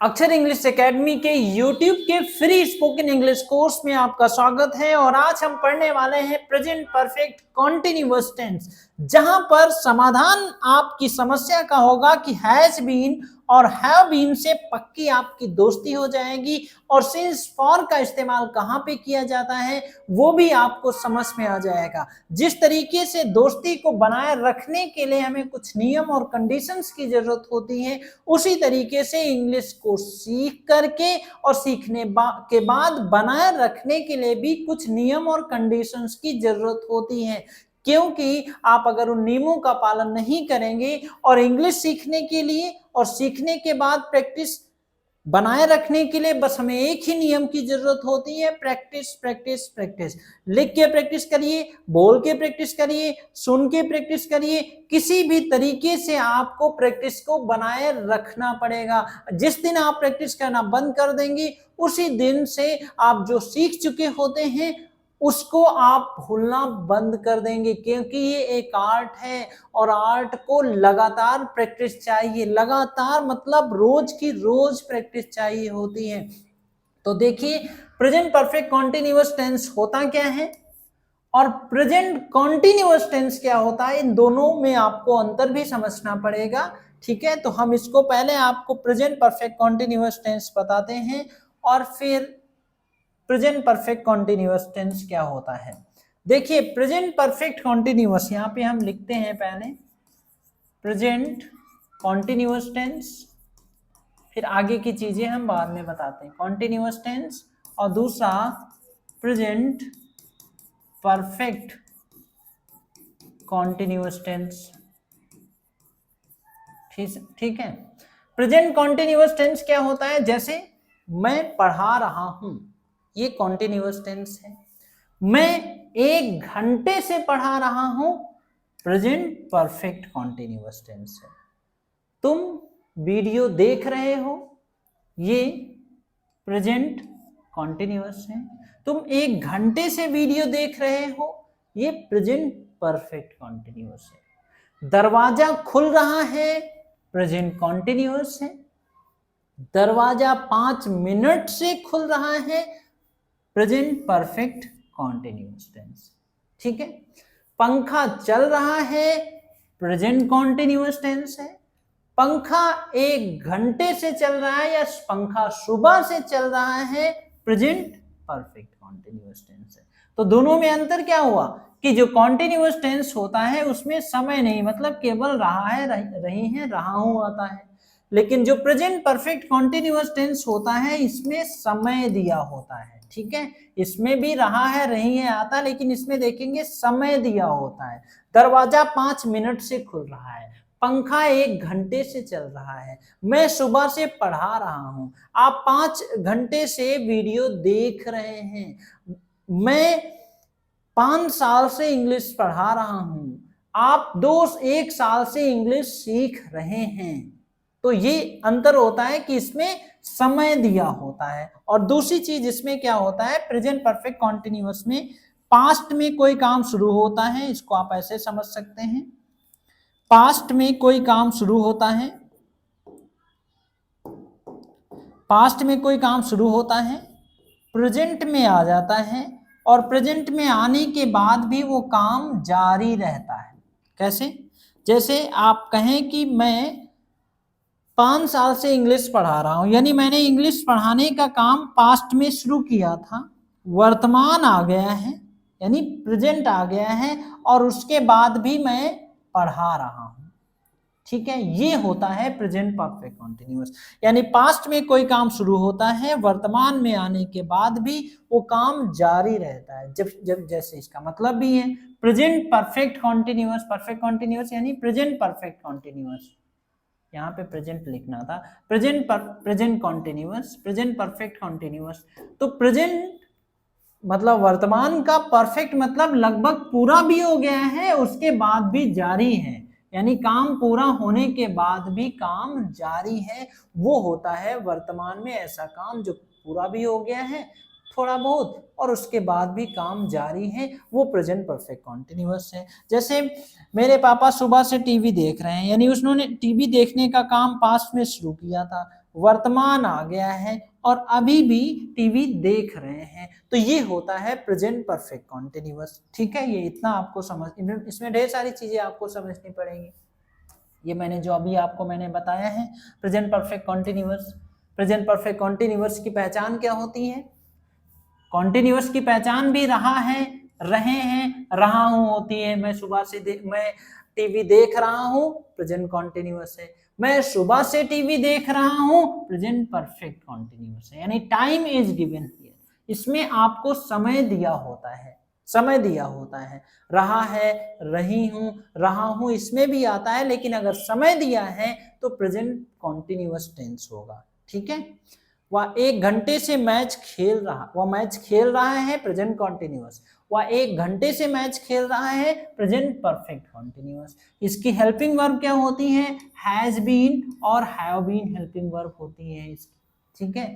अक्षर English academy के YouTube के फ्री स्पोकन इंग्लिश कोर्स में आपका स्वागत है। और आज हम पढ़ने वाले हैं प्रेजेंट परफेक्ट कॉन्टिन्यूअस टेंस, जहां पर समाधान आपकी समस्या का होगा कि हैज बीन और हैव बीन से पक्की आपकी दोस्ती हो जाएगी, और सिंस फॉर का इस्तेमाल कहां पे किया जाता है वो भी आपको समझ में आ जाएगा। जिस तरीके से दोस्ती को बनाए रखने के लिए हमें कुछ नियम और कंडीशंस की जरूरत होती है, उसी तरीके से इंग्लिश को सीख करके और सीखने के बाद बनाए रखने के लिए भी कुछ नियम और कंडीशंस की जरूरत होती है। क्योंकि आप अगर उन नियमों का पालन नहीं करेंगे और इंग्लिश सीखने के लिए और सीखने के बाद प्रैक्टिस बनाए रखने के लिए बस हमें एक ही नियम की जरूरत होती है, प्रैक्टिस प्रैक्टिस प्रैक्टिस। लिख के प्रैक्टिस करिए, बोल के प्रैक्टिस करिए, सुन के प्रैक्टिस करिए, किसी भी तरीके से आपको प्रैक्टिस को बनाए रखना पड़ेगा। जिस दिन आप प्रैक्टिस करना बंद कर देंगे उसी दिन से आप जो सीख चुके होते हैं उसको आप भूलना बंद कर देंगे, क्योंकि ये एक आर्ट है और आर्ट को लगातार प्रैक्टिस चाहिए। लगातार मतलब रोज की रोज प्रैक्टिस चाहिए होती है। तो देखिए, प्रेजेंट परफेक्ट कॉन्टिन्यूअस टेंस होता क्या है और प्रेजेंट कॉन्टिन्यूअस टेंस क्या होता है, इन दोनों में आपको अंतर भी समझना पड़ेगा। ठीक है, तो हम इसको पहले आपको प्रेजेंट परफेक्ट कॉन्टिन्यूअस टेंस बताते हैं और फिर प्रेजेंट परफेक्ट कॉन्टिन्यूअस टेंस क्या होता है। देखिए, प्रेजेंट परफेक्ट कॉन्टिन्यूअस यहां पे हम लिखते हैं पहले प्रेजेंट कॉन्टिन्यूअस टेंस, फिर आगे की चीजें हम बाद में बताते हैं। कॉन्टिन्यूअस टेंस और दूसरा प्रेजेंट परफेक्ट कॉन्टिन्यूअस टेंस। ठीक है, प्रेजेंट कॉन्टिन्यूअस टेंस क्या होता है, जैसे मैं पढ़ा रहा हूं, ये कॉन्टिन्यूअस टेंस है। मैं 1 घंटे से पढ़ा रहा हूं, प्रेजेंट परफेक्ट कॉन्टिन्यूअस टेंस है। तुम वीडियो देख रहे हो, ये प्रेजेंट कॉन्टिन्यूअस है। तुम 1 घंटे से वीडियो देख रहे हो, ये प्रेजेंट परफेक्ट कॉन्टिन्यूअस है। दरवाजा खुल रहा है, प्रेजेंट कॉन्टिन्यूअस है। दरवाजा 5 मिनट से खुल रहा है, प्रेजेंट परफेक्ट कॉन्टिन्यूअस टेंस। ठीक है, पंखा चल रहा है, प्रेजेंट कॉन्टिन्यूअस टेंस है। पंखा 1 घंटे से चल रहा है या पंखा सुबह से चल रहा है, प्रेजेंट परफेक्ट कॉन्टिन्यूअस टेंस है। तो दोनों में अंतर क्या हुआ कि जो कॉन्टिन्यूअस टेंस होता है उसमें समय नहीं, मतलब केवल रहा है, रही है, रहा हूं आता है। लेकिन जो प्रेजेंट परफेक्ट कॉन्टिन्यूअस टेंस होता है इसमें समय दिया होता है। ठीक है, इसमें भी रहा है, रही है, आता, लेकिन इसमें देखेंगे समय दिया होता है। दरवाजा 5 मिनट से खुल रहा है, पंखा 1 घंटे से चल रहा है, मैं सुबह से पढ़ा रहा हूं, आप 5 घंटे से वीडियो देख रहे हैं, मैं 5 साल से इंग्लिश पढ़ा रहा हूं, आप 1 साल से इंग्लिश सीख रहे हैं। तो ये अंतर होता है कि इसमें समय दिया होता है। और दूसरी चीज इसमें क्या होता है, प्रेजेंट परफेक्ट कॉन्टिन्यूअस में पास्ट में कोई काम शुरू होता है, इसको आप ऐसे समझ सकते हैं, पास्ट में कोई काम शुरू होता है, पास्ट में कोई काम शुरू होता है, प्रेजेंट में आ जाता है, और प्रेजेंट में आने के बाद भी वो काम जारी रहता है। कैसे, जैसे आप कहें कि मैं 5 साल से इंग्लिश पढ़ा रहा हूं, यानी मैंने इंग्लिश पढ़ाने का काम पास्ट में शुरू किया था, वर्तमान आ गया है, यानी प्रेजेंट आ गया है, और उसके बाद भी मैं पढ़ा रहा हूं। ठीक है, ये होता है प्रेजेंट परफेक्ट कॉन्टिन्यूअस। यानी पास्ट में कोई काम शुरू होता है, वर्तमान में आने के बाद भी वो काम जारी रहता है। जब जैसे इसका मतलब भी है present perfect continuous, perfect continuous यानी प्रेजेंट परफेक्ट कॉन्टिन्यूअस, यहाँ पे प्रेजेंट लिखना था, present continuous, present perfect continuous. तो प्रेजेंट मतलब वर्तमान का, परफेक्ट मतलब लगभग पूरा भी हो गया है, उसके बाद भी जारी है, यानी काम पूरा होने के बाद भी काम जारी है, वो होता है वर्तमान में ऐसा काम जो पूरा भी हो गया है थोड़ा बहुत और उसके बाद भी काम जारी है, वो प्रेजेंट परफेक्ट कॉन्टिन्यूअस है। जैसे मेरे पापा सुबह से टीवी देख रहे हैं, यानी उन्होंने टीवी देखने का काम पास्ट में शुरू किया था, वर्तमान आ गया है और अभी भी टीवी देख रहे हैं, तो ये होता है प्रेजेंट परफेक्ट कॉन्टिन्यूअस। ठीक है, ये इतना आपको समझ, इसमें ढेर सारी चीजें आपको समझनी पड़ेंगी। ये मैंने जो अभी आपको मैंने बताया है present perfect continuous. Present perfect continuous की पहचान क्या होती है? कॉन्टिन्यूअस की पहचान भी रहा है, रहे हैं, रहा हूं होती है। मैं सुबह से मैं टीवी देख रहा हूं, प्रेजेंट कॉन्टिन्यूअस है। मैं सुबह से टीवी देख रहा हूं, प्रेजेंट परफेक्ट कॉन्टिन्यूअस है, यानी टाइम इज गिवन हियर। इसमें आपको समय दिया होता है, समय दिया होता है। रहा है, रही हूं, रहा हूं, इसमें भी आता है, लेकिन अगर समय दिया है तो प्रेजेंट कॉन्टिन्यूअस टेंस होगा। ठीक है, वह 1 घंटे से मैच खेल रहा, वह मैच खेल रहा है, प्रेजेंट कॉन्टिन्यूअस। वह 1 घंटे से मैच खेल रहा है, प्रेजेंट परफेक्ट कॉन्टिन्यूअस। इसकी हेल्पिंग वर्ब क्या होती है? हैज बीन और हैव बीन हेल्पिंग वर्ब होती है इसकी। ठीक है,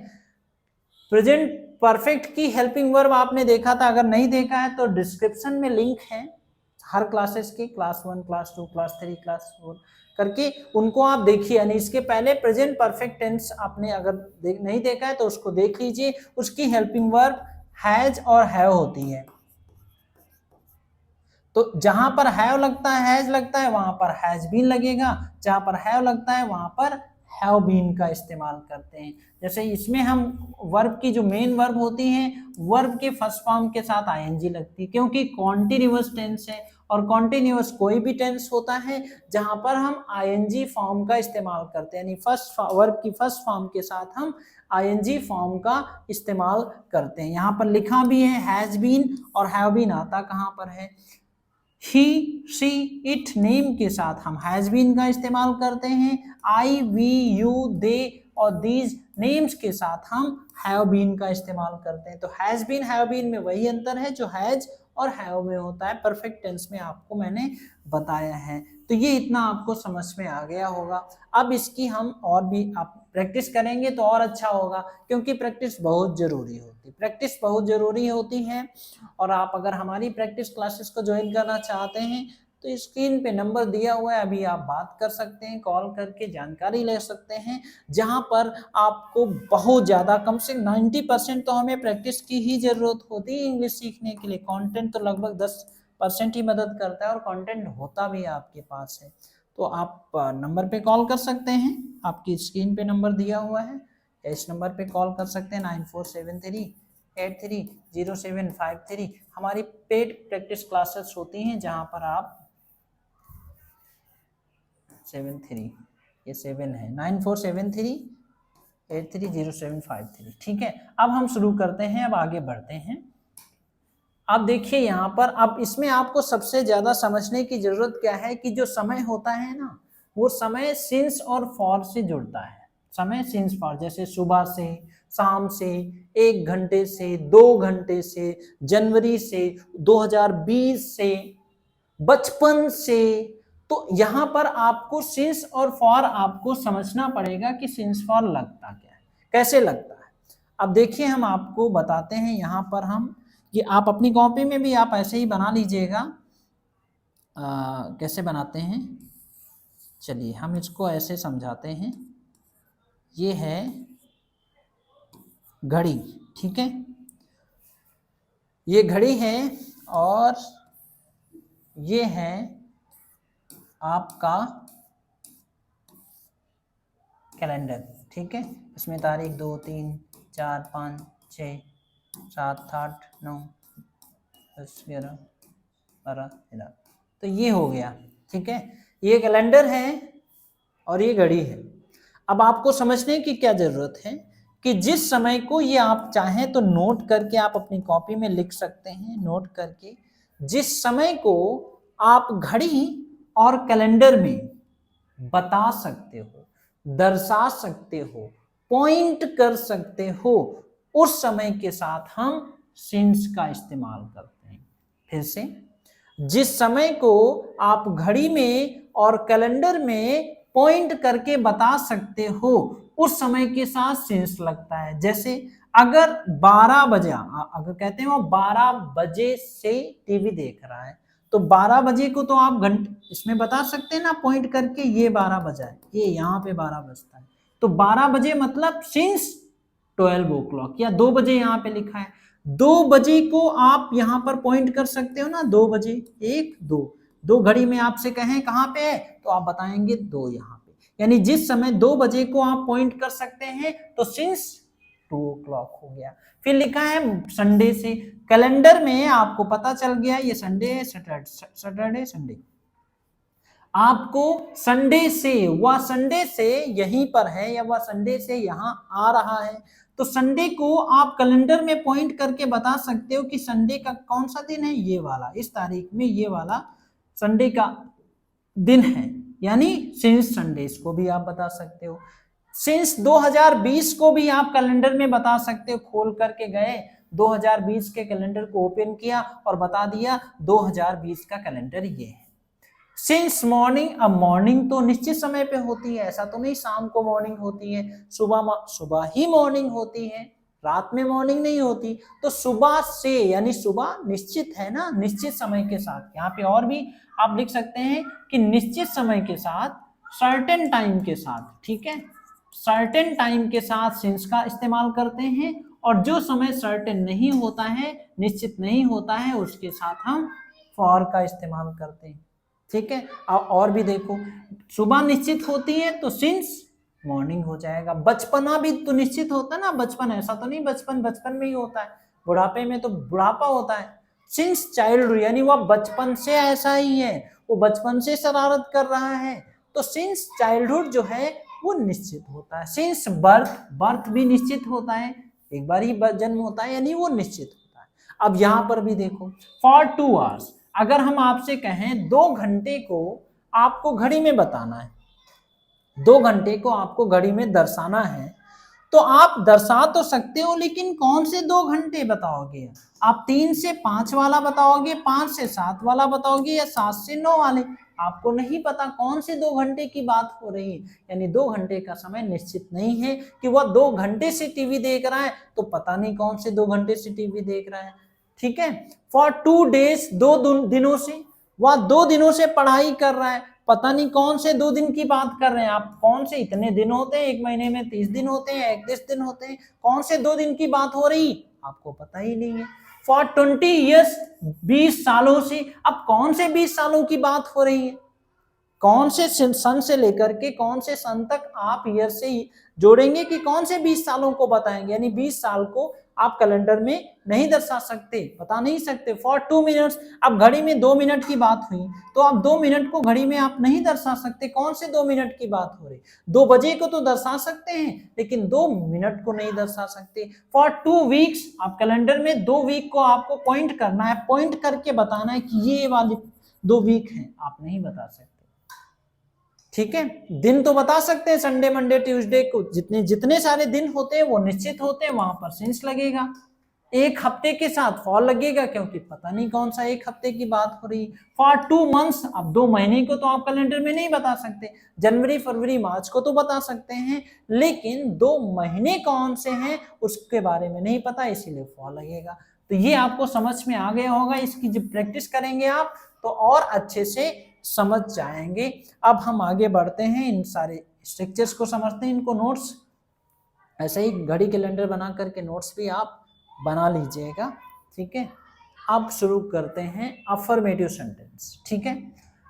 प्रेजेंट परफेक्ट की हेल्पिंग वर्ब आपने देखा था, अगर नहीं देखा है तो डिस्क्रिप्शन में लिंक है हर क्लासेस की, क्लास 1, क्लास 2, क्लास 3, क्लास 4 करके, उनको आप देखिए। यानी इसके पहले प्रेजेंट परफेक्ट टेंस आपने अगर नहीं देखा है तो उसको देख लीजिए। उसकी हेल्पिंग वर्ब हैज और हैव होती है। तो जहां पर हैव लगता है, हैज लगता है, वहां पर हैज बीन लगेगा। जहां पर हैव लगता है वहां पर हैव बीन का इस्तेमाल करते हैं। जैसे इसमें हम वर्ब की जो मेन वर्ब होती है, वर्ब के फर्स्ट फॉर्म के साथ आईएनजी लगती है, क्योंकि कॉन्टिन्यूअस टेंस है। और कॉन्टिन्यूअस कोई भी टेंस होता है जहां पर हम आईएनजी फॉर्म का इस्तेमाल करते हैं, यानी फर्स्ट वर्ब की फर्स्ट फॉर्म के साथ हम आईएनजी फॉर्म का इस्तेमाल करते हैं। यहाँ पर लिखा भी है हैज बीन और हैव बीन, आता कहाँ पर है? ही, शी, इट, नेम के साथ हम हैज बीन का इस्तेमाल करते हैं। आई, वी, यू, दे और दीज नेम्स के साथ हम हैव बीन का इस्तेमाल करते हैं। तो हैज बीन, हैव बीन में वही अंतर है जो हैज और हैव में होता है, परफेक्ट टेंस में आपको मैंने बताया है। तो ये इतना आपको समझ में आ गया होगा। अब इसकी हम और भी आप प्रैक्टिस करेंगे तो और अच्छा होगा, क्योंकि प्रैक्टिस बहुत जरूरी होती है, प्रैक्टिस बहुत जरूरी होती है। और आप अगर हमारी प्रैक्टिस क्लासेस को ज्वाइन करना चाहते हैं तो स्क्रीन पे नंबर दिया हुआ है, अभी आप बात कर सकते हैं, कॉल करके जानकारी ले सकते हैं, जहां पर आपको बहुत ज़्यादा, कम से 90% तो हमें प्रैक्टिस की ही ज़रूरत होती है इंग्लिश सीखने के लिए। कंटेंट तो लगभग 10% ही मदद करता है और कंटेंट होता भी आपके पास है। तो आप नंबर पे कॉल कर सकते हैं, आपकी स्क्रीन पे नंबर दिया हुआ है, इस नंबर पे कॉल कर सकते हैं 9473830753। हमारी पेड प्रैक्टिस क्लासेस होती हैं जहां पर आप 73, ये 7 है, 9473830753। ठीक है, अब हम शुरू करते हैं, अब आगे बढ़ते हैं। अब देखिए यहाँ पर, अब इसमें आपको सबसे ज्यादा समझने की जरूरत क्या है कि जो समय होता है ना, वो समय सिंस और फॉर से जुड़ता है। समय सिंस फॉर, जैसे सुबह से, शाम से, 1 घंटे से, 2 घंटे से, जनवरी से, 2020 से, बचपन से। तो यहाँ पर आपको सिंस और फॉर आपको समझना पड़ेगा कि सिंस फॉर लगता क्या है, कैसे लगता है। अब देखिए हम आपको बताते हैं, यहाँ पर हम, ये आप अपनी कॉपी में भी आप ऐसे ही बना लीजिएगा। कैसे बनाते हैं, चलिए हम इसको ऐसे समझाते हैं। ये है घड़ी, ठीक है, ये घड़ी है और ये है आपका कैलेंडर। ठीक है, इसमें तारीख 2, 3, 4, 5, 6, 7, 8, 9, 10, 11, 12, 13, तो ये हो गया। ठीक है, ये कैलेंडर है और ये घड़ी है। अब आपको समझने की क्या जरूरत है कि जिस समय को, ये आप चाहें तो नोट करके आप अपनी कॉपी में लिख सकते हैं, नोट करके, जिस समय को आप घड़ी और कैलेंडर में बता सकते हो, दर्शा सकते हो, पॉइंट कर सकते हो, उस समय के साथ हम सिंस का इस्तेमाल करते हैं। फिर से, जिस समय को आप घड़ी में और कैलेंडर में पॉइंट करके बता सकते हो, उस समय के साथ सिंस लगता है। जैसे अगर 12 बजे, अगर कहते हैं वो 12 बजे से टीवी देख रहा है, तो 12 बजे को तो आप घंटे इसमें बता सकते हैं ना, पॉइंट करके, ये 12 बजा है, ये यहाँ पे 12 बजता है, तो 12 बजे मतलब सिंस 12 o'clock, या 2 बजे यहाँ पे लिखा है, 2 बजे को आप यहाँ पर पॉइंट कर सकते हो ना, 2 बजे, 1 2, 2 घड़ी में आपसे कहें कहाँ पे है तो आप बताएंगे 2 यहाँ पे, यानी जिस समय 2 बजे को आप पॉइंट कर सकते हैं तो सिंस 2 o'clock हो गया। फिर लिखा है संडे से, कैलेंडर में आपको पता चल गया ये संडे है, सैटरडे संडे, आपको संडे से, वह संडे से यहीं पर है या वह संडे से यहाँ आ रहा है, तो संडे को आप कैलेंडर में पॉइंट करके बता सकते हो कि संडे का कौन सा दिन है, ये वाला, इस तारीख में ये वाला संडे का दिन है, यानी सिंस संडे, इसको भी आप बता सकते हो। सिंस 2020 को भी आप कैलेंडर में बता सकते हो, खोल करके गए 2020 के कैलेंडर को ओपन किया और बता दिया 2020 का कैलेंडर ये है। सिंस मॉर्निंग, अब मॉर्निंग तो निश्चित समय पे होती है, ऐसा तो नहीं शाम को मॉर्निंग होती है, सुबह ही मॉर्निंग होती है, रात में मॉर्निंग नहीं होती, तो सुबह से, यानी सुबह निश्चित है ना, निश्चित समय के साथ, यहाँ पे और भी आप लिख सकते हैं कि निश्चित समय के साथ, सर्टेन टाइम के साथ, ठीक है, सर्टेन टाइम के साथ सिंस का इस्तेमाल करते हैं, और जो समय सर्टेन नहीं होता है, निश्चित नहीं होता है, उसके साथ हम फॉर का इस्तेमाल करते हैं, ठीक है। और भी देखो, सुबह निश्चित होती है तो सिंस मॉर्निंग हो जाएगा, बचपना भी तो निश्चित होता है ना, बचपन ऐसा तो नहीं बचपन बचपन में ही होता है, बुढ़ापे में तो बुढ़ापा होता है। सिंस चाइल्डहुड, यानी वह बचपन से ऐसा ही है, वो बचपन से शरारत कर रहा है, तो सिंस चाइल्डहुड जो है वो निश्चित होता है। सिंस बर्थ, बर्थ भी निश्चित होता है, एक बार ही जन्म होता है, यानी वो निश्चित होता है। अब यहाँ पर भी देखो, फॉर 2 hours, अगर हम आपसे कहें 2 घंटे को आपको घड़ी में बताना है, 2 घंटे को आपको घड़ी में दर्शाना है, तो आप दर्शा तो सकते हो, लेकिन कौन से 2 घंटे बताओगे? आप 3 से 5 वाला बताओगे, 5 से 7 वाला बताओगे, या 7 से 9 वाले? आपको नहीं पता कौन से 2 घंटे की बात हो रही है, यानी 2 घंटे का समय निश्चित नहीं है कि वह 2 घंटे से टीवी देख रहा है, तो पता नहीं कौन से 2 घंटे से टीवी देख रहा है, ठीक है। फॉर 2 days, 2 दिनों से, वह 2 दिनों से पढ़ाई कर रहा है, पता नहीं कौन से 2 दिन की बात कर रहे हैं आप, कौन से इतने दिन होते हैं, एक महीने में 30 दिन होते हैं, 31 दिन होते हैं, कौन से 2 दिन की बात हो रही आपको पता ही नहीं है। फॉर 20 years, 20 सालों से, अब कौन से 20 सालों की बात हो रही है, कौन से सन से लेकर के कौन से सन तक आप ईयर से जोड़ेंगे कि कौन से 20 सालों को बताएंगे, यानी 20 साल को आप कैलेंडर में नहीं दर्शा सकते, बता नहीं सकते। फॉर 2 minutes, अब घड़ी में 2 मिनट की बात हुई, तो आप 2 मिनट को घड़ी में आप नहीं दर्शा सकते, कौन से 2 मिनट की बात हो रही, 2 बजे को तो दर्शा सकते हैं, लेकिन 2 मिनट को नहीं दर्शा सकते। फॉर 2 weeks, आप कैलेंडर में 2 वीक को आपको पॉइंट करना है, पॉइंट करके बताना है कि ये वाली 2 वीक हैं, आप नहीं बता सकते, ठीक है। दिन तो बता सकते हैं, संडे मंडे ट्यूसडे को, जितने सारे दिन होते हैं वो निश्चित होते हैं, वहां पर सिंस लगेगा। एक हफ्ते के साथ फॉर लगेगा, क्योंकि पता नहीं कौन सा एक हफ्ते की बात हो रही। फॉर 2 months, अब 2 महीने को तो आप कैलेंडर में नहीं बता सकते, जनवरी फरवरी मार्च को तो बता सकते हैं, लेकिन 2 महीने कौन से हैं उसके बारे में नहीं पता, इसीलिए फॉर लगेगा। तो ये आपको समझ में आ गया होगा, इसकी जब प्रैक्टिस करेंगे आप तो और अच्छे से समझ जाएंगे। अब हम आगे बढ़ते हैं, इन सारे स्ट्रक्चर्स को समझते हैं, इनको नोट्स ऐसे ही घड़ी कैलेंडर बना करके नोट्स भी आप बना लीजिएगा, ठीक है। अब शुरू करते हैं अफर्मेटिव सेंटेंस, ठीक है।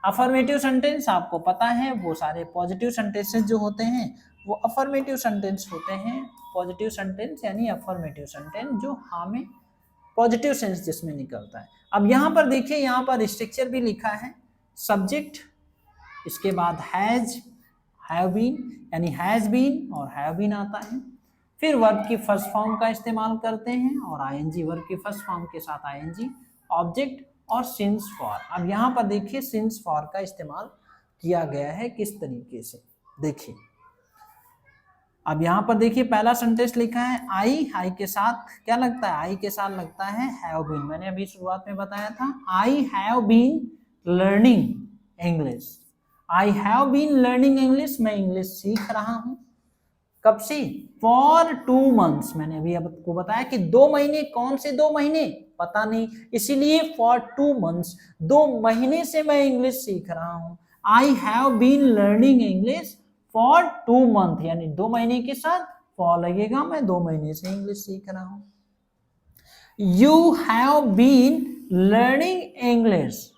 अफर्मेटिव सेंटेंस आपको पता है, वो सारे पॉजिटिव सेंटेंसेस जो होते हैं वो अफर्मेटिव सेंटेंस होते हैं। पॉजिटिव सेंटेंस यानी अफर्मेटिव सेंटेंस जो हमें पॉजिटिव सेंस जिसमें निकलता है। अब यहाँ पर देखिए, यहाँ पर स्ट्रक्चर भी लिखा है, सब्जेक्ट, इसके बाद हैज, हैव बीन, यानी हैज बीन और हैव बीन आता है, फिर वर्ब की फर्स्ट फॉर्म का इस्तेमाल करते हैं और आईएनजी, वर्ब की फर्स्ट फॉर्म के साथ आईएनजी, ऑब्जेक्ट और सिंस फॉर। अब यहाँ पर देखिए सिंस फॉर का इस्तेमाल किया गया है किस तरीके से, देखिए। अब यहाँ पर देखिए पहला सेंटेंस लिखा है आई, आई के साथ क्या लगता है, आई के साथ लगता है हैव बीन। मैंने अभी शुरुआत में बताया था, I have been learning English, I have been learning English, मैं इंग्लिश सीख रहा हूं। कब से, फॉर 2 months, मैंने अभी आपको बताया कि 2 महीने, कौन से 2 महीने पता नहीं, इसीलिए फॉर 2 months, 2 महीने से मैं इंग्लिश सीख रहा हूं। I have been learning English for 2 month, यानी 2 महीने के साथ फॉर लगेगा, मैं 2 महीने से इंग्लिश सीख रहा हूं। You have been learning English,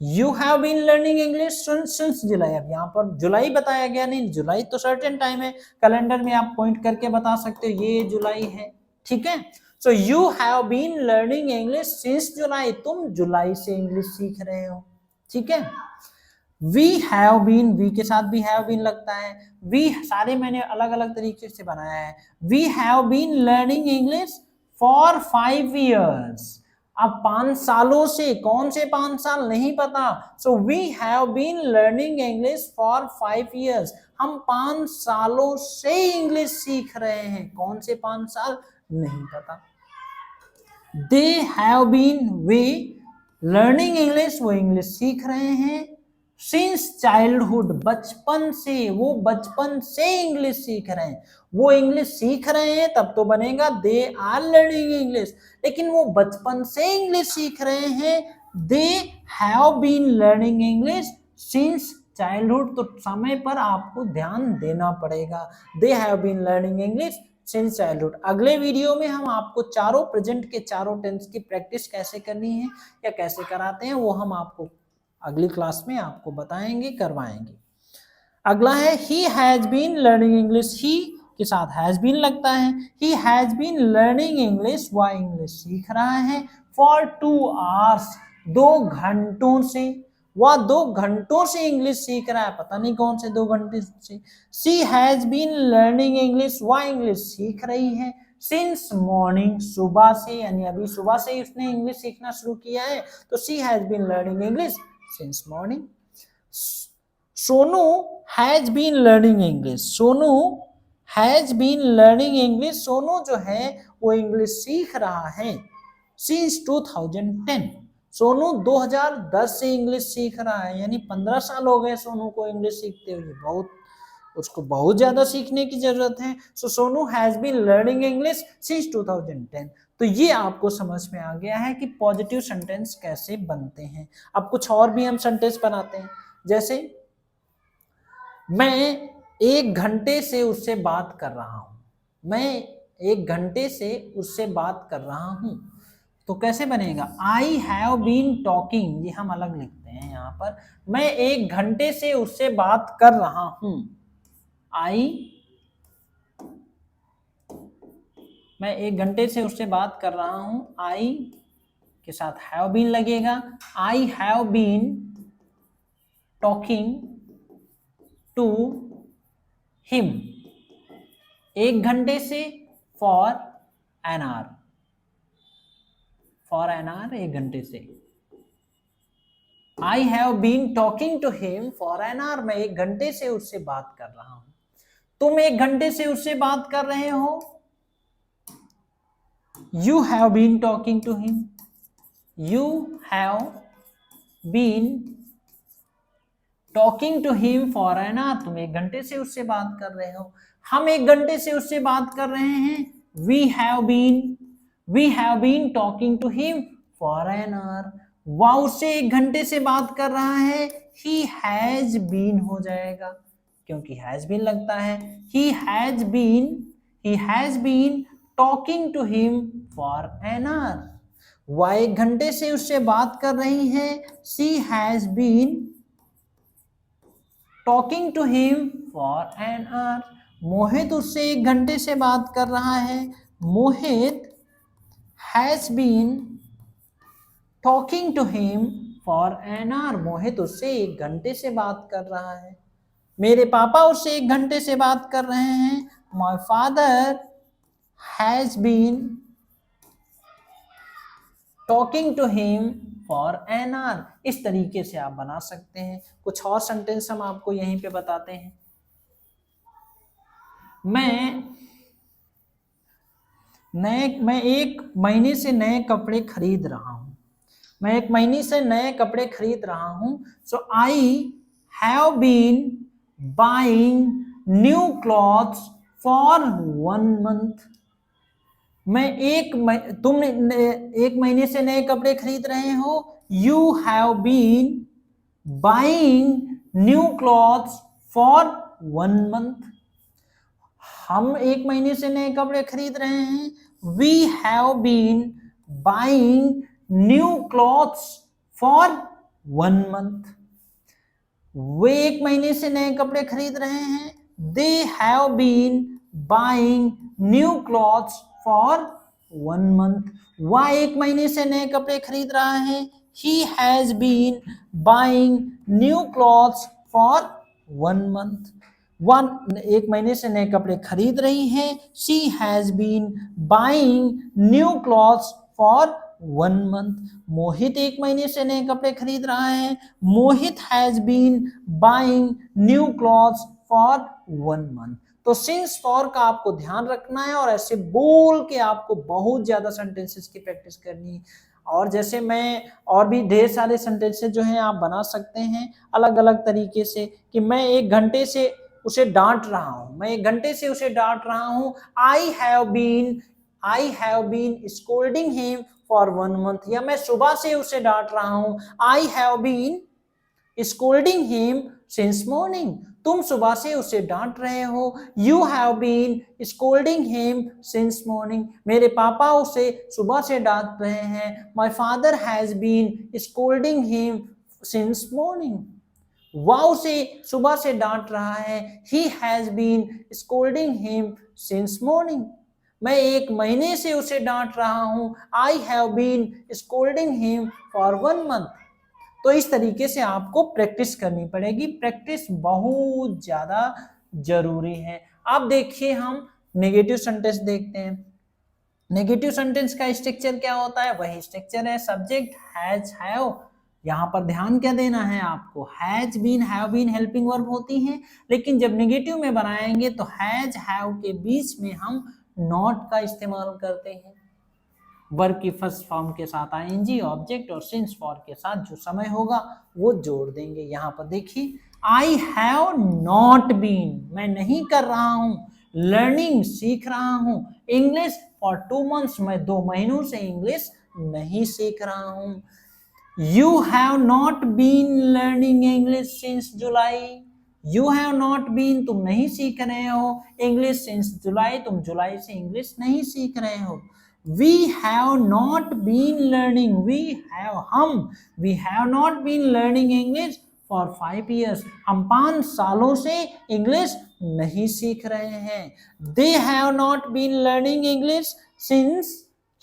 you have been learning English since July. अब यहाँ पर जुलाई बताया गया नहीं, जुलाई तो सर्टेन टाइम है, कैलेंडर में आप पॉइंट करके बता सकते हो ये जुलाई है, ठीक है। So you have been learning English since July, तुम जुलाई से इंग्लिश सीख रहे हो, ठीक है। वी हैव बीन, वी के साथ भी हैव बीन लगता है, वी सारे मैंने अलग अलग तरीके से बनाया है। We have been learning English for 5 years, अब 5 सालों से, कौन से 5 साल नहीं पता। So we have been learning English for 5 years, हम 5 सालों से इंग्लिश सीख रहे हैं, कौन से 5 साल नहीं पता। दे हैव बीन, वे लर्निंग इंग्लिश, वो इंग्लिश सीख रहे हैं, सिंस चाइल्डहुड, बचपन से, वो बचपन से इंग्लिश सीख रहे हैं, वो इंग्लिश सीख रहे हैं तब तो बनेगा दे आर लर्निंग इंग्लिश, लेकिन वो बचपन से इंग्लिश सीख रहे हैं, they have been learning English since childhood, तो समय पर आपको ध्यान देना पड़ेगा, they have been learning English since childhood. अगले वीडियो में हम आपको चारों प्रेजेंट के चारों टेंस की प्रैक्टिस कैसे करनी है या कैसे कराते हैं वो हम आपको अगली क्लास में आपको बताएंगे, करवाएंगे। अगला है he has been learning English, he के साथ हैज बीन लगता है, he has been learning English, वह इंग्लिश सीख रहा है, फॉर 2 hours, 2 घंटों से, वह 2 घंटों से इंग्लिश सीख रहा है, पता नहीं कौन से 2 घंटे से। She has been learning English, वह इंग्लिश सीख रही है, सिंस मॉर्निंग, सुबह से, यानी अभी सुबह से ही उसने इंग्लिश सीखना शुरू किया है, तो she has been learning English since morning. Sonu has been learning English, Sonu has been learning English, Sonu जो है वो इंग्लिश सीख रहा है, सिंस 2010, सोनू 2010 से इंग्लिश सीख रहा है, यानी 15 साल हो गए सोनू को इंग्लिश सीखते हुए, बहुत, उसको बहुत ज्यादा सीखने की जरूरत है। So Sonu has been learning English since 2010। तो ये आपको समझ में आ गया है कि पॉजिटिव सेंटेंस कैसे बनते हैं। अब कुछ और भी हम सेंटेंस बनाते हैं, जैसे मैं 1 घंटे से उससे बात कर रहा हूं, मैं 1 घंटे से उससे बात कर रहा हूं, तो कैसे बनेगा, आई हैव बीन टॉकिंग, ये हम अलग लिखते हैं यहाँ पर, मैं 1 घंटे से उससे बात कर रहा हूं, मैं 1 घंटे से उससे बात कर रहा हूं, आई के साथ हैव बीन लगेगा, I have been talking to him, 1 घंटे से, for an hour, for an hour 1 घंटे से, I have been talking to him for an hour, मैं 1 घंटे से उससे बात कर रहा हूं, तुम 1 घंटे से उससे बात कर रहे हो, you have been talking to him, you have been talking to him for an hour, तुम 1 घंटे से उससे बात कर रहे हो, हम 1 घंटे से उससे बात कर रहे हैं, we have been talking to him for an hour, वह उससे 1 घंटे से बात कर रहा है, he has been हो जाएगा क्योंकि has been लगता है, he has been talking to him for an hour, वह 1 घंटे से उससे बात कर रही है, she has been talking to him for an hour, मोहित उससे 1 घंटे से बात कर रहा है, मोहित has been talking to him for an hour, मोहित उससे 1 घंटे से बात कर रहा है, मेरे पापा उससे 1 घंटे से बात कर रहे हैं, my father has been talking to him for an hour, इस तरीके से आप बना सकते हैं। कुछ और सेंटेंस हम आपको यहीं पे बताते हैं, मैं 1 महीने से नए कपड़े खरीद रहा हूं, मैं 1 महीने से नए कपड़े खरीद रहा हूं, so I have been buying new clothes for 1 month, तुम 1 महीने से नए कपड़े खरीद रहे हो, you have been buying new clothes for 1 month. हम एक महीने से नए कपड़े खरीद रहे हैं. We have been buying new clothes for 1 month. वे एक महीने से नए कपड़े खरीद रहे हैं. They have been buying new clothes for 1 month. वह एक महीने से नए कपड़े खरीद रहा है. He has been buying new clothes for 1 month. वह एक महीने से नए कपड़े खरीद रही है. She has been buying new clothes for 1 month. मोहित एक महीने से नए कपड़े खरीद रहा है. मोहित has been buying new clothes for 1 month. तो सिंस फॉर का आपको ध्यान रखना है और ऐसे बोल के आपको बहुत ज्यादा सेंटेंसेस की प्रैक्टिस करनी है. और जैसे मैं और भी ढेर सारे सेंटेंसेस जो हैं आप बना सकते हैं अलग अलग तरीके से कि मैं 1 घंटे से उसे डांट रहा हूं. मैं 1 घंटे से उसे डांट रहा हूं. I have been scolding him for 1 month. या मैं सुबह से उसे डांट रहा हूं. I have been scolding him since morning. तुम सुबह से उसे डांट रहे हो. You have been scolding him since morning. मेरे पापा उसे सुबह से डांट रहे हैं. My father has been scolding him since morning. वह उसे सुबह से डांट रहा है. He has been scolding him since morning. मैं 1 महीने से उसे डांट रहा हूं. I have been scolding him for 1 month. तो इस तरीके से आपको प्रैक्टिस करनी पड़ेगी. प्रैक्टिस बहुत ज्यादा जरूरी है. अब देखिए हम नेगेटिव सेंटेंस देखते हैं. नेगेटिव सेंटेंस का स्ट्रक्चर क्या होता है? वही स्ट्रक्चर है. Subject has have. यहां पर ध्यान क्या देना है आपको? Has been have been helping verb होती हैं, लेकिन जब नेगेटिव में बनाएंगे तो हैज हैव के बीच में हम नॉट का इस्तेमाल करते हैं. वर्ब की फर्स्ट फॉर्म के साथ आईएनजी, ऑब्जेक्ट और सिंस फॉर के साथ जो समय होगा वो जोड़ देंगे. यहाँ पर देखिए आई हैव नॉट बीन, मैं नहीं कर रहा हूँ. लर्निंग, सीख रहा हूँ. इंग्लिश फॉर 2 months, मैं 2 महीनों से इंग्लिश नहीं सीख रहा हूँ. You have not been learning English since July. You have not been, तुम नहीं सीख रहे हो इंग्लिश सिंस जुलाई, तुम जुलाई से इंग्लिश नहीं सीख रहे हो. We have not been learning. We have not been learning English for 5 years. हम 5 सालों से इंग्लिश नहीं सीख रहे हैं. They have not been learning English since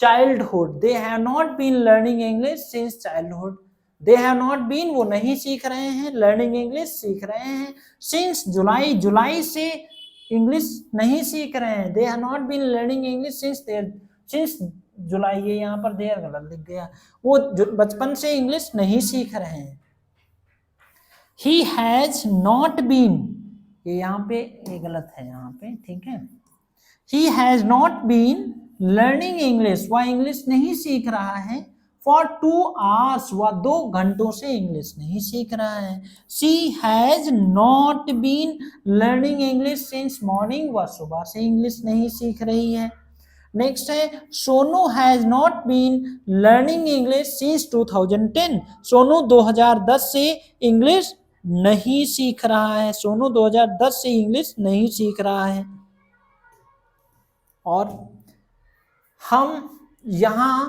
childhood. They have not been learning English since childhood. They have not been, वो नहीं सीख रहे हैं. Learning English, सीख रहे हैं. Since जुलाई, जुलाई से इंग्लिश नहीं सीख रहे हैं. They have not been learning English since जुलाई. ये यहाँ पर देर गलत लिख गया. वो बचपन से इंग्लिश नहीं सीख रहे हैं. He has not been, ये यहाँ पे ये गलत है यहाँ पे, ठीक है. He has not been learning English, वह इंग्लिश नहीं सीख रहा है. For 2 hours, वह 2 घंटों से इंग्लिश नहीं सीख रहा है. She has not been learning English since morning, वह सुबह से इंग्लिश नहीं सीख रही है. नेक्स्ट है Sonu has not been learning English since 2010. Sonu 2010 से इंग्लिश नहीं सीख रहा है. सोनू 2010 से इंग्लिश नहीं सीख रहा है. और हम यहां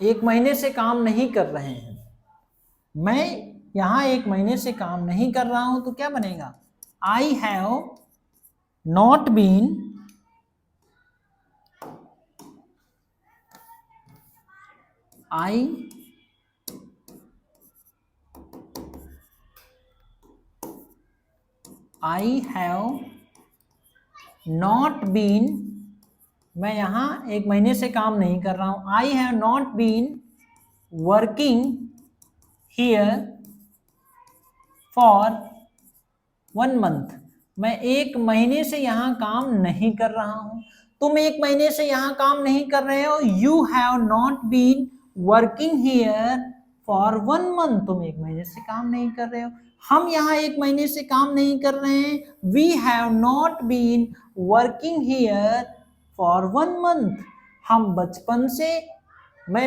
1 महीने से काम नहीं कर रहे हैं. मैं यहां 1 महीने से काम नहीं कर रहा हूं तो क्या बनेगा? I have not been I have not been, मैं यहाँ 1 महीने से काम नहीं कर रहा हूँ. I have not been working here for 1 month. मैं 1 महीने से यहाँ काम नहीं कर रहा हूँ. तुम 1 महीने से यहाँ काम नहीं कर रहे हो. You have not been working here for 1 month. तुम 1 महीने से काम नहीं कर रहे हो. हम यहाँ 1 महीने से काम नहीं कर रहे हैं. We have not been working here for 1 month. हम बचपन से वे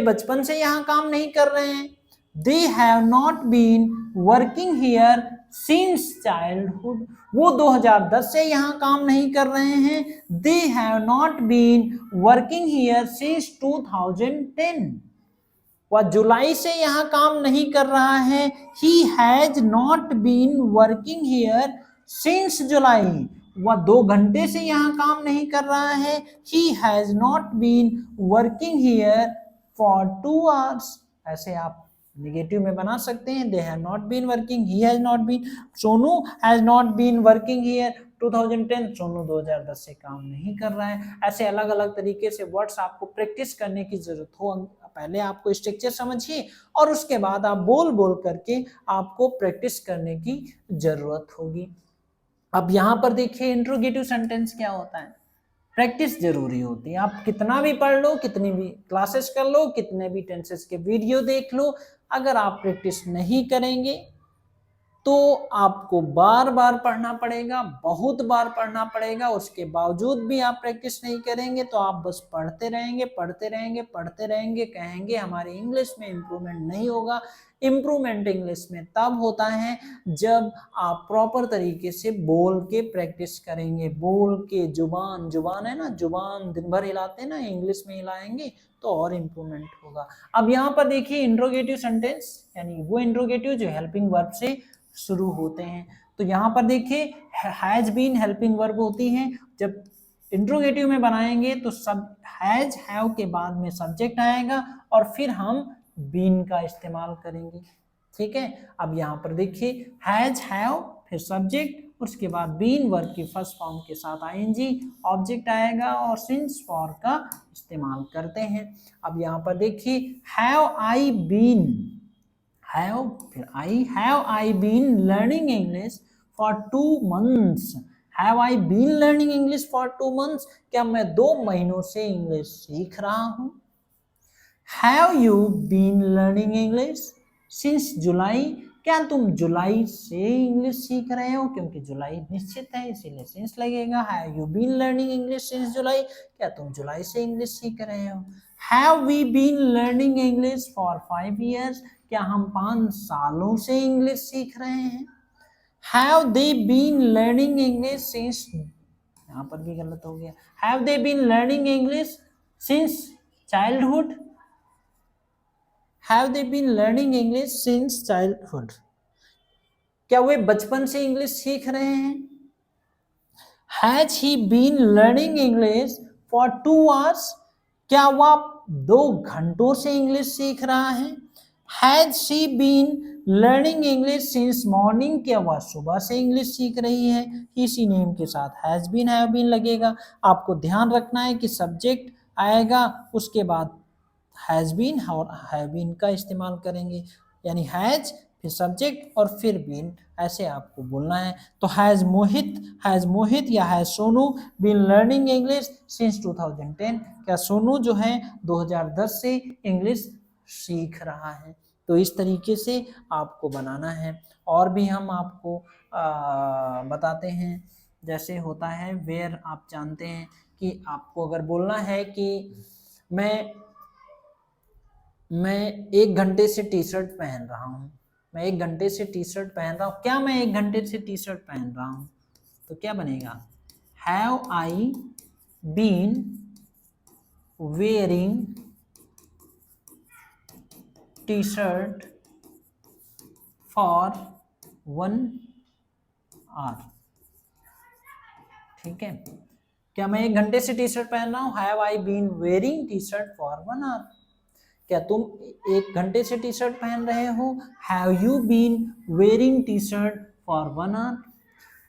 बचपन से यहाँ काम नहीं कर रहे हैं. They have not been working here since childhood, वो 2010 से यहाँ काम नहीं कर रहे हैं। They have not been working here since 2010, वह जुलाई से यहाँ काम नहीं कर रहा है। He has not been working here since July, वह 2 घंटे से यहाँ काम नहीं कर रहा है। He has not been working here for 2 hours, ऐसे आप नेगेटिव में बना सकते हैं। They have not been working, he has not been, Sonu has not been working here 2010, Sonu 2010 से काम नहीं कर रहा है। ऐसे अलग अलग तरीके से वर्ड्स आपको प्रैक्टिस करने की जरूरत हो। पहले आपको स्ट्रक्चर समझिए और उसके बाद आप बोल बोल करके आपको प्रैक्टिस करने की जरूरत होगी। अब यहाँ पर देखिए इंट्रोगेटिव सेंटेंस क्या होता है, प्रैक्टिस जरूरी होती है। आप कितना भी पढ़ लो, कितनी भी क्लासेस कर लो, कितने भी टेंसेस के वीडियो देख लो, अगर आप प्रैक्टिस नहीं करेंगे तो आपको बार बार पढ़ना पड़ेगा, बहुत बार पढ़ना पड़ेगा। उसके बावजूद भी आप प्रैक्टिस नहीं करेंगे तो आप बस पढ़ते रहेंगे पढ़ते रहेंगे पढ़ते रहेंगे, कहेंगे हमारी इंग्लिश में इम्प्रूवमेंट नहीं होगा। इम्प्रूवमेंट इंग्लिश में तब होता है जब आप प्रॉपर तरीके से बोल के प्रैक्टिस करेंगे। बोल के, जुबान, जुबान है ना, जुबान दिन भर हिलाते हैं ना, इंग्लिश में हिलाएंगे तो और इम्प्रूवमेंट होगा। अब यहाँ पर देखिए इंट्रोगेटिव सेंटेंस, यानी वो इंट्रोगेटिव जो हेल्पिंग वर्ब से शुरू होते हैं। तो यहाँ पर देखिए हैज बीन हेल्पिंग वर्ब होती हैं। जब इंट्रोगेटिव में बनाएंगे तो सब हैज हैव के बाद में सब्जेक्ट आएगा और फिर हम बीन का इस्तेमाल करेंगे। ठीक है, अब यहाँ पर देखिए हैज हैव फिर सब्जेक्ट, उसके बाद बीन वर्ब की फर्स्ट फॉर्म के साथ आईएनजी ऑब्जेक्ट आएगा और सिंस फॉर का इस्तेमाल करते हैं। अब यहाँ पर देखिए हैव आई बीन, हैव फिर I, have I been learning English for 2 months, have I been learning English for 2 months, क्या मैं 2 महीनों से इंग्लिश सीख रहा हूं। Have you been learning English since July, क्या तुम जुलाई से इंग्लिश सीख रहे हो, क्योंकि जुलाई निश्चित है इसीलिए सिंस लगेगा। Have you been learning English since July, क्या तुम जुलाई से इंग्लिश सीख रहे हो। Have we been learning English for 5 years, क्या हम 5 सालों से इंग्लिश सीख रहे हैं। Have they been learning English since, यहाँ पर भी गलत हो गया, have they been learning English since childhood, have they been learning English since childhood, क्या वे बचपन से इंग्लिश सीख रहे हैं। Has he been learning English for 2 hours, क्या वह 2 घंटों से इंग्लिश सीख रहा है। Has she been learning English since morning, क्या वह सुबह से इंग्लिश सीख रही है। इसी नेम के साथ हैज बीन हैव बीन लगेगा। आपको ध्यान रखना है कि सब्जेक्ट आएगा उसके बाद हैज बीन और हैव बीन का इस्तेमाल करेंगे, यानी हैज फिर सब्जेक्ट और फिर बीन, ऐसे आपको बोलना है। तो हैज मोहित या has Sonu been learning English since 2010, क्या सोनू जो है 2010 से इंग्लिश सीख रहा है। तो इस तरीके से आपको बनाना है। और भी हम आपको बताते हैं, जैसे होता है वेयर, आप जानते हैं कि आपको अगर बोलना है कि मैं 1 घंटे से टी शर्ट पहन रहा हूँ, मैं 1 घंटे से टी शर्ट पहन रहा हूँ, क्या मैं 1 घंटे से टी शर्ट पहन रहा हूँ, तो क्या बनेगा, have I been wearing T shirt for 1 hour। ठीक है, क्या मैं 1 घंटे से टी शर्ट पहन रहा हूँ, have I been wearing T shirt for 1 hour। क्या तुम 1 घंटे से टी शर्ट पहन रहे हो, have you been wearing T shirt for 1 hour।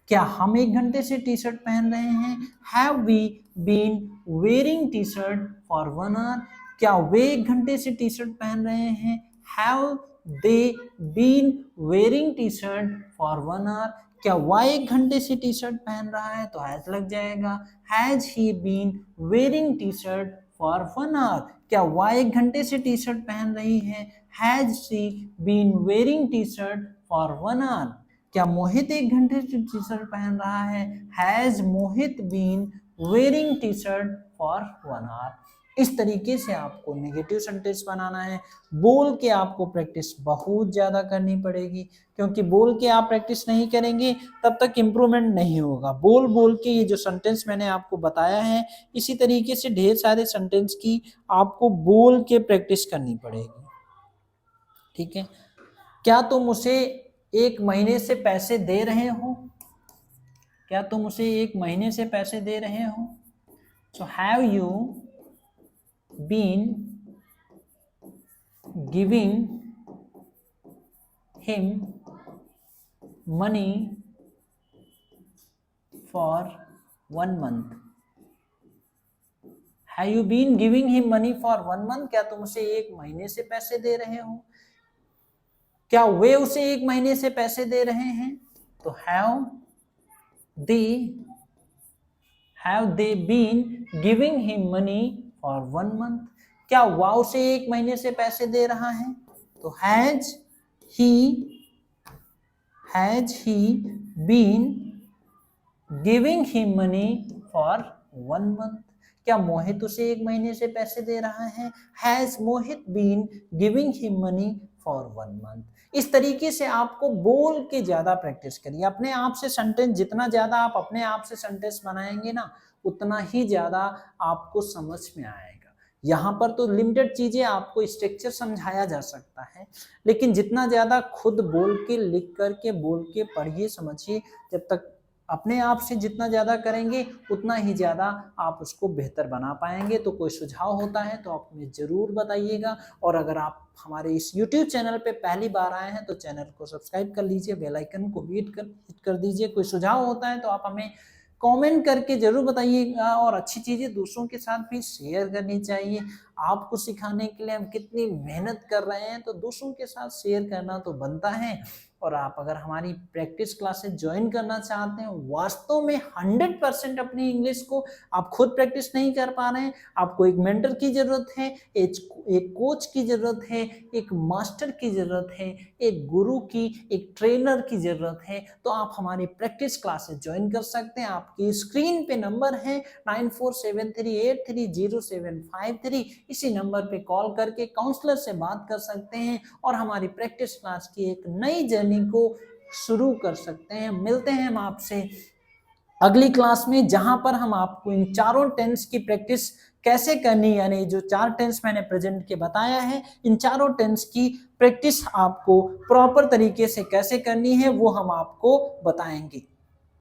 क्या हम 1 घंटे से टी शर्ट पहन रहे हैं, have we been wearing T shirt for 1 hour। क्या वे 1 घंटे से टी शर्ट पहन रहे हैं, have they been wearing T shirt for 1 hour। क्या वह 1 घंटे से टी शर्ट पहन रहा है, तो हैज लग जाएगा, has he been wearing T shirt for 1 hour। क्या वह 1 घंटे से टी शर्ट पहन रही है, has she been wearing T shirt for 1 hour। क्या मोहित 1 घंटे से टी शर्ट पहन रहा है, has Mohit been wearing T shirt for 1 hour। इस तरीके से आपको नेगेटिव सेंटेंस बनाना है। बोल के आपको प्रैक्टिस बहुत ज्यादा करनी पड़ेगी, क्योंकि बोल के आप प्रैक्टिस नहीं करेंगे तब तक इम्प्रूवमेंट नहीं होगा। बोल बोल के ये जो सेंटेंस मैंने आपको बताया है, इसी तरीके से ढेर सारे सेंटेंस की आपको बोल के प्रैक्टिस करनी पड़ेगी। ठीक है, क्या तुम उसे 1 महीने से पैसे दे रहे हो? क्या तुम उसे 1 महीने से पैसे दे रहे हो? So have you been giving him money for 1 month? Have you been giving him money for 1 month? क्या तुम उसे 1 महीने से पैसे दे रहे हो? क्या वे उसे 1 महीने से पैसे दे रहे हैं? तो have they been giving him money for 1 month? क्या वह उसे 1 महीने से पैसे दे रहा है? तो has he been giving him money for 1 month? क्या मोहित उसे 1 महीने से पैसे दे रहा है? Has Mohit been giving him money for 1 month? इस तरीके से आपको बोल के ज्यादा प्रैक्टिस करिए। अपने आप से सेंटेंस, जितना ज्यादा आप अपने आप से सेंटेंस बनाएंगे ना, उतना ही ज्यादा आपको समझ में आएगा। यहाँ पर तो लिमिटेड चीजें आपको स्ट्रक्चर समझाया जा सकता है, लेकिन जितना ज्यादा खुद बोल के, लिख करके, बोल के पढ़िए, समझिए, जब तक अपने आप से जितना ज्यादा करेंगे उतना ही ज्यादा आप उसको बेहतर बना पाएंगे। तो कोई सुझाव होता है तो आप हमें जरूर बताइएगा, और अगर आप हमारे इस YouTube चैनल पे पहली बार आए हैं तो चैनल को सब्सक्राइब कर लीजिए, बेल आइकन को भी हिट कर दीजिए। कोई सुझाव होता है तो आप हमें कमेंट करके जरूर बताइएगा, और अच्छी चीजें दूसरों के साथ भी शेयर करनी चाहिए। आपको सिखाने के लिए हम कितनी मेहनत कर रहे हैं, तो दूसरों के साथ शेयर करना तो बनता है। और आप अगर हमारी प्रैक्टिस क्लासेस ज्वाइन करना चाहते हैं, वास्तव में 100% अपनी इंग्लिश को आप खुद प्रैक्टिस नहीं कर पा रहे हैं, आपको एक मेंटर की जरूरत है, एक कोच की जरूरत है, एक मास्टर की जरूरत है, एक गुरु की, एक ट्रेनर की जरूरत है, तो आप हमारी प्रैक्टिस क्लासेस ज्वाइन कर सकते हैं। आपकी स्क्रीन पे नंबर है 9473830753। इसी नंबर पे कॉल करके काउंसलर से बात कर सकते हैं और हमारी प्रैक्टिस क्लास की एक नई जर्नी को शुरू कर सकते हैं। मिलते हैं हम आपसे अगली क्लास में, जहां पर हम आपको इन चारों टेंस की प्रैक्टिस कैसे करनी, यानी जो 4 टेंस मैंने प्रेजेंट के बताया है, इन चारों टेंस की प्रैक्टिस आपको प्रॉपर तरीके से कैसे करनी है वो हम आपको बताएंगे।